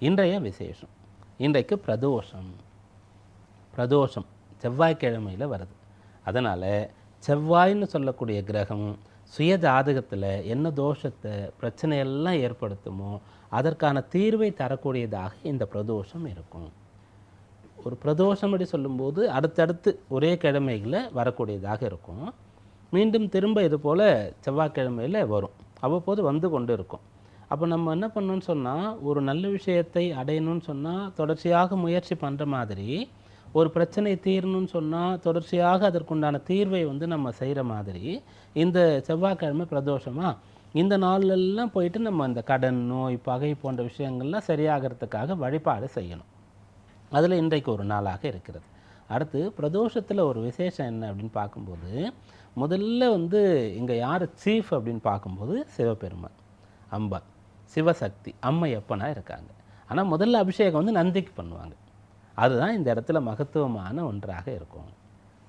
இன்றைய விசேஷம், இன்றைக்கு பிரதோஷம். பிரதோஷம் செவ்வாய்க்கிழமையில் வருது. அதனால் செவ்வாய்ன்னு சொல்லக்கூடிய கிரகம் சுய ஜாதகத்தில் என்ன தோஷத்தை பிரச்சனையெல்லாம் ஏற்படுத்துமோ அதற்கான தீர்வை தரக்கூடியதாக இந்த பிரதோஷம் இருக்கும். ஒரு பிரதோஷம் அப்படி சொல்லும்போது அடுத்தடுத்து ஒரே கிழமைகளில் வரக்கூடியதாக இருக்கும். மீண்டும் திரும்ப இது போல் செவ்வாய்க்கிழமையில் வரும், அவ்வப்போது வந்து கொண்டு இருக்கும். அப்போ நம்ம என்ன பண்ணணும்னு சொன்னால், ஒரு நல்ல விஷயத்தை அடையணும்னு சொன்னால் தொடர்ச்சியாக முயற்சி பண்ணுற மாதிரி, ஒரு பிரச்சனை தீரணும்னு சொன்னால் தொடர்ச்சியாக அதற்குண்டான தீர்வை நம்ம செய்கிற மாதிரி, இந்த செவ்வாய்க்கிழமை பிரதோஷமாக இந்த நாள்லெல்லாம் போயிட்டு நம்ம இந்த கடன், நோய், பகை போன்ற விஷயங்கள்லாம் சரியாகிறதுக்காக வழிபாடு செய்யணும். அதில் இன்றைக்கு ஒரு நாளாக இருக்கிறது. அடுத்து பிரதோஷத்தில் ஒரு விசேஷம் என்ன அப்படின்னு பார்க்கும்போது, முதல்ல இங்கே யார் சீஃப் அப்படின்னு பார்க்கும்போது சிவபெருமான், அம்பாள், சிவசக்தி, அம்மையப்பனாக இருக்காங்க. ஆனால் முதல்ல அபிஷேகம் நந்திக்கு பண்ணுவாங்க. அதுதான் இந்த இடத்துல மகத்துவமான ஒன்றாக இருக்கும்.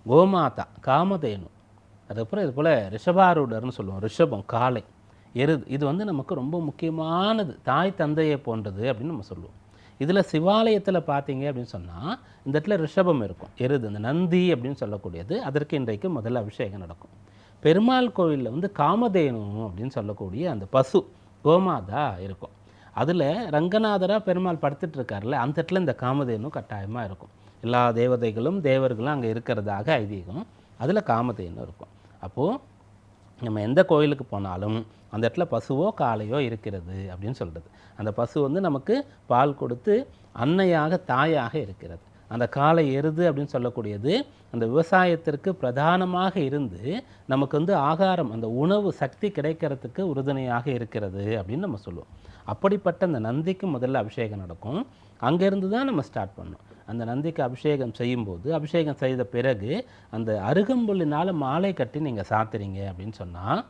கோமாதா, காமதேனு, அதுக்கப்புறம் இது போல் ரிஷபாரூடர்னு சொல்லுவோம், ரிஷபம் காளை, எருது, இது நமக்கு ரொம்ப முக்கியமானது, தாய் தந்தையை போன்றது அப்படின்னு நம்ம சொல்லுவோம். இதில் சிவாலயத்தில் பார்த்தீங்க அப்படின்னு சொன்னால் இந்த இடத்துல ரிஷபம் இருக்கும், எருது, இந்த நந்தி அப்படின்னு சொல்லக்கூடியது, அதற்கு இன்றைக்கு முதல்ல அபிஷேகம் நடக்கும். பெருமாள் கோவிலில் காமதேனு அப்படின்னு சொல்லக்கூடிய அந்த பசு கோமாதா இருக்கும். அதில் ரங்கநாதராக பெருமாள் படுத்துட்டு இருக்கார்ல, அந்த இடத்துல இந்த காமதேனு கட்டாயமாக இருக்கும். எல்லா தேவதைகளும் தேவர்களும் அங்கே இருக்கிறதாக ஐதீகம். அதில் காமதேனு இருக்கும். அப்போது நம்ம எந்த கோயிலுக்கு போனாலும் அந்த இடத்துல பசுவோ காளையோ இருக்கிறது அப்படின்னு சொல்கிறது. அந்த பசு நமக்கு பால் கொடுத்து அன்னையாக தாயாக இருக்கிறது. அந்த காளை, எருது அப்படின்னு சொல்லக்கூடியது அந்த விவசாயத்திற்கு பிரதானமாக இருந்து நமக்கு ஆகாரம், அந்த உணவு சக்தி கிடைக்கிறதுக்கு உறுதுணையாக இருக்கிறது அப்படின்னு நம்ம சொல்லுவோம். அப்படிப்பட்ட அந்த நந்திக்கு முதல்ல அபிஷேகம் நடக்கும். அங்கேருந்து தான் நம்ம ஸ்டார்ட் பண்ணோம். அந்த நந்திக்கு அபிஷேகம் செய்யும்போது, அபிஷேகம் செய்த பிறகு அந்த அருகம்புல்லினால் மாலை கட்டி நீங்கள் சாத்துறீங்க அப்படின்னு சொன்னால்,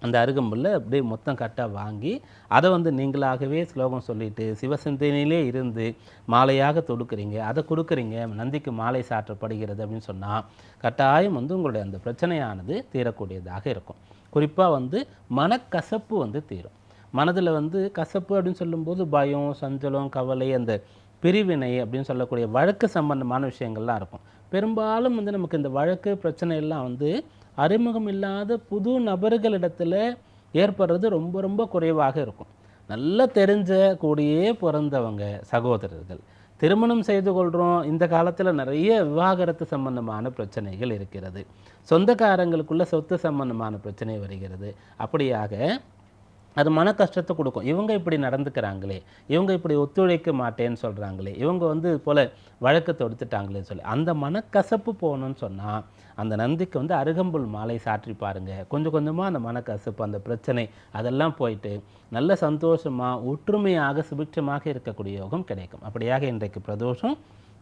அந்த அருகம்புல்லை அப்படியே மொத்தம் கட்டாக வாங்கி அதை நீங்களாகவே ஸ்லோகம் சொல்லிட்டு சிவசிந்தனையிலே இருந்து மாலையாக தொடுக்குறீங்க, அதை கொடுக்குறீங்க, நந்திக்கு மாலை சாற்றப்படுகிறது அப்படின்னு சொன்னால் கட்டாயம் உங்களுடைய அந்த பிரச்சனையானது தீரக்கூடியதாக இருக்கும். குறிப்பாக மனக்கசப்பு தீரும். மனதில் கசப்பு அப்படின்னு சொல்லும்போது பயம், சஞ்சலம், கவலை, அந்த பிரிவினை அப்படின்னு சொல்லக்கூடிய வழக்கு சம்பந்தமான விஷயங்கள்லாம் இருக்கும். பெரும்பாலும் நமக்கு இந்த வழக்கு பிரச்சனை எல்லாம் அறிமுகம் இல்லாத புது நபர்களிடத்தில் ஏற்படுறது ரொம்ப ரொம்ப குறைவாக இருக்கும். நல்லா தெரிஞ்ச கூடியே பிறந்தவங்க சகோதரர்கள் திருமணம் செய்து கொள்கிறோம். இந்த காலத்தில் நிறைய விவாகரத்து சம்பந்தமான பிரச்சனைகள் இருக்கிறது. சொந்தக்காரங்களுக்குள்ள சொத்து சம்பந்தமான பிரச்சனை வருகிறது. அப்படியாக அது மன கஷ்டத்தை கொடுக்கும். இவங்க இப்படி நடந்துக்கிறாங்களே, இவங்க இப்படி ஒத்துழைக்க மாட்டேன்னு சொல்கிறாங்களே, இவங்க போல் வழக்கு தொடுத்துட்டாங்களேன்னு சொல்லி அந்த மனக்கசப்பு போகணுன்னு சொன்னால் அந்த நந்திக்கு அருகம்புல் மாலை சாற்றி பாருங்கள். கொஞ்சம் கொஞ்சமாக அந்த மனக்கசப்பு, அந்த பிரச்சனை அதெல்லாம் போயிட்டு நல்ல சந்தோஷமாக ஒற்றுமையாக சுபிட்சமாக இருக்கக்கூடிய யோகம் கிடைக்கும். அப்படியாக இன்றைக்கு பிரதோஷம்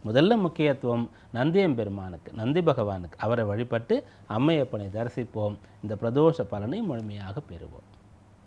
முதல்ல முக்கியத்துவம் நந்தியம்பெருமானுக்கு, நந்தி பகவானுக்கு. அவரை வழிபட்டு அம்மையப்பனை தரிசிப்போம். இந்த பிரதோஷ பலனை முழுமையாக பெறுவோம்.